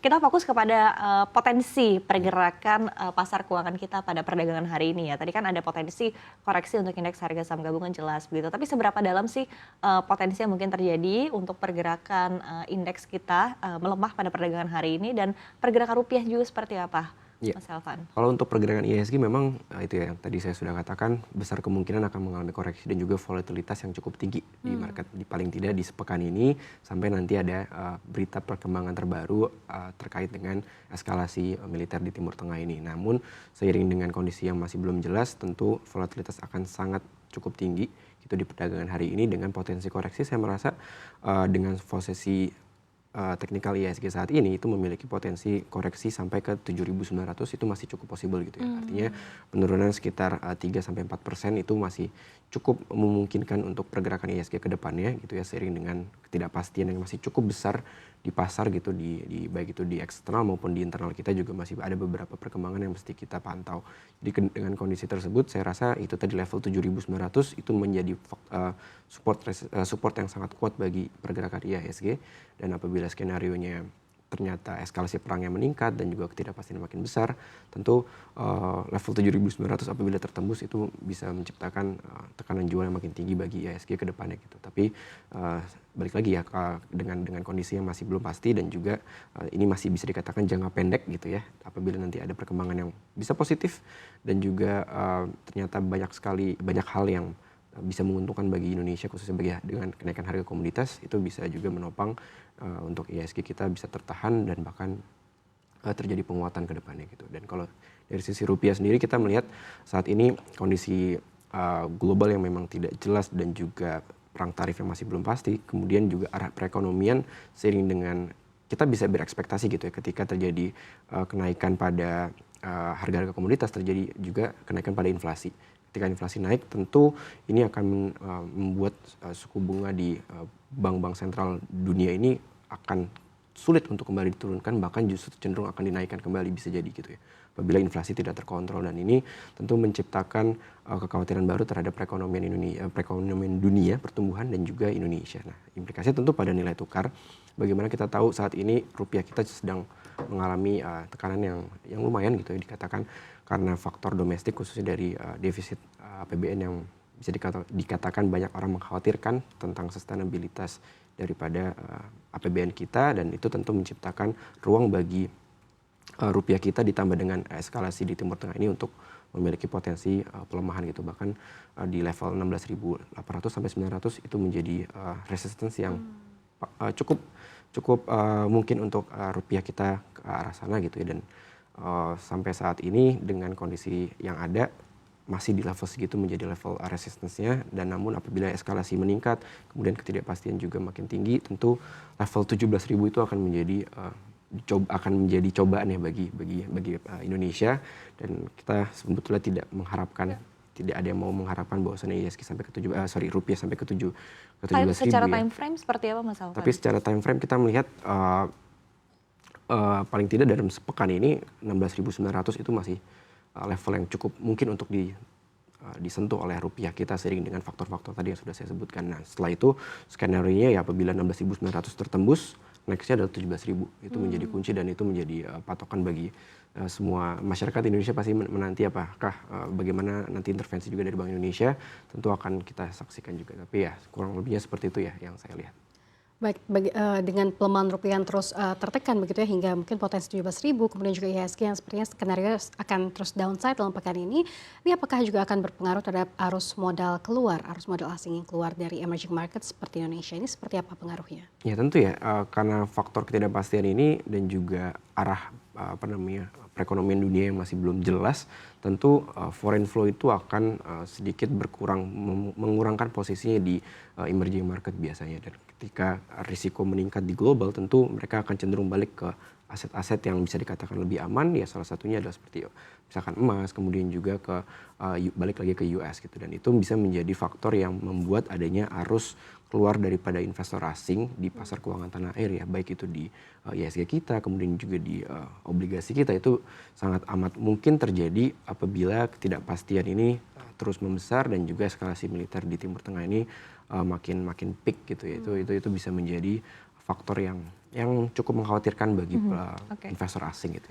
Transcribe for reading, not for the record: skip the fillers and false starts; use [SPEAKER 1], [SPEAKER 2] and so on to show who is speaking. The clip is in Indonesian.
[SPEAKER 1] kita fokus kepada potensi pergerakan pasar keuangan kita pada perdagangan hari ini ya. Tadi kan ada potensi koreksi untuk indeks harga saham gabungan jelas begitu. Tapi seberapa dalam sih potensi yang mungkin terjadi untuk pergerakan indeks kita melemah pada perdagangan hari ini dan pergerakan rupiah juga seperti apa,
[SPEAKER 2] Ya.
[SPEAKER 1] Mas Elvan?
[SPEAKER 2] Kalau untuk pergerakan IHSG memang itu ya yang tadi saya sudah katakan besar kemungkinan akan mengalami koreksi dan juga volatilitas yang cukup tinggi di market di paling tidak di sepekan ini sampai nanti ada berita perkembangan terbaru terkait dengan eskalasi militer di Timur Tengah ini. Namun seiring dengan kondisi yang masih belum jelas tentu volatilitas akan sangat cukup tinggi itu di perdagangan hari ini dengan potensi koreksi saya merasa dengan posisi teknikal IHSG saat ini itu memiliki potensi koreksi sampai ke 7.900 itu masih cukup possible gitu ya. Artinya penurunan sekitar 3-4% itu masih cukup memungkinkan untuk pergerakan IHSG ke depannya gitu ya seiring dengan ketidakpastian yang masih cukup besar di pasar gitu di baik itu di eksternal maupun di internal kita juga masih ada beberapa perkembangan yang mesti kita pantau. Jadi dengan kondisi tersebut saya rasa itu tadi level 7.900 itu menjadi support yang sangat kuat bagi pergerakan IHSG dan apabila skenarionya ternyata eskalasi perangnya meningkat dan juga ketidakpastian makin besar, tentu level 7.900 apabila tertembus itu bisa menciptakan tekanan jual yang makin tinggi bagi IHSG ke depannya gitu. Tapi balik lagi ya dengan kondisi yang masih belum pasti dan juga ini masih bisa dikatakan jangka pendek gitu ya. Apabila nanti ada perkembangan yang bisa positif dan juga ternyata banyak hal yang bisa menguntungkan bagi Indonesia khususnya dengan kenaikan harga komoditas itu bisa juga menopang untuk IHSG kita bisa tertahan dan bahkan terjadi penguatan ke depannya gitu. Dan kalau dari sisi rupiah sendiri kita melihat saat ini kondisi global yang memang tidak jelas dan juga perang tarif yang masih belum pasti, kemudian juga arah perekonomian seiring dengan kita bisa berekspektasi gitu ya ketika terjadi kenaikan pada harga-harga komoditas terjadi juga kenaikan pada inflasi. Ketika inflasi naik tentu ini akan membuat suku bunga di bank-bank sentral dunia ini akan sulit untuk kembali diturunkan bahkan justru cenderung akan dinaikkan kembali bisa jadi gitu ya apabila inflasi tidak terkontrol dan ini tentu menciptakan kekhawatiran baru terhadap perekonomian dunia pertumbuhan dan juga Indonesia. Nah implikasinya tentu pada nilai tukar bagaimana kita tahu saat ini rupiah kita sedang mengalami tekanan yang lumayan gitu ya dikatakan karena faktor domestik khususnya dari defisit APBN yang bisa dikatakan banyak orang mengkhawatirkan tentang sustainabilitas daripada APBN kita dan itu tentu menciptakan ruang bagi rupiah kita ditambah dengan eskalasi di Timur Tengah ini untuk memiliki potensi pelemahan gitu bahkan di level 16.800 sampai 900 itu menjadi resistance yang cukup mungkin untuk rupiah kita ke arah sana gitu ya dan sampai saat ini dengan kondisi yang ada masih di level segitu menjadi level resistance-nya dan namun apabila eskalasi meningkat kemudian ketidakpastian juga makin tinggi tentu level 17.000 itu akan menjadi cobaan ya bagi Indonesia dan kita sebetulnya tidak ada yang mau mengharapkan bahwasannya IHSG sampai ke rupiah sampai ke 17.000
[SPEAKER 1] secara
[SPEAKER 2] ya.
[SPEAKER 1] time frame seperti apa Mas Alvan?
[SPEAKER 2] Tapi secara time frame kita melihat paling tidak dalam sepekan ini 16.900 itu masih level yang cukup mungkin untuk disentuh oleh rupiah kita seiring dengan faktor-faktor tadi yang sudah saya sebutkan. Nah setelah itu skenario-nya ya apabila 16.900 tertembus, next-nya adalah 17.000. Itu menjadi kunci dan itu menjadi patokan bagi semua masyarakat Indonesia pasti menanti apakah bagaimana nanti intervensi juga dari Bank Indonesia tentu akan kita saksikan juga. Tapi ya kurang lebihnya seperti itu ya yang saya lihat.
[SPEAKER 3] Baik, dengan pelemahan rupiah yang terus tertekan begitu ya hingga mungkin potensi 17.000 kemudian juga IHSG yang sepertinya skenario akan terus downside dalam pekan ini apakah juga akan berpengaruh terhadap arus modal asing yang keluar dari emerging market seperti Indonesia ini seperti apa pengaruhnya?
[SPEAKER 2] Ya tentu ya karena faktor ketidakpastian ini dan juga arah perekonomian dunia yang masih belum jelas tentu foreign flow itu akan sedikit mengurangkan posisinya di emerging market biasanya dan ketika risiko meningkat di global tentu mereka akan cenderung balik ke aset-aset yang bisa dikatakan lebih aman ya salah satunya adalah seperti misalkan emas kemudian juga balik lagi ke US gitu dan itu bisa menjadi faktor yang membuat adanya arus keluar daripada investor asing di pasar keuangan tanah air ya baik itu di IHSG kita kemudian juga di obligasi kita itu sangat amat mungkin terjadi apabila ketidakpastian ini terus membesar dan juga eskalasi militer di Timur Tengah ini makin peak gitu ya itu bisa menjadi faktor yang yang cukup mengkhawatirkan bagi
[SPEAKER 1] Oke.
[SPEAKER 2] investor asing gitu.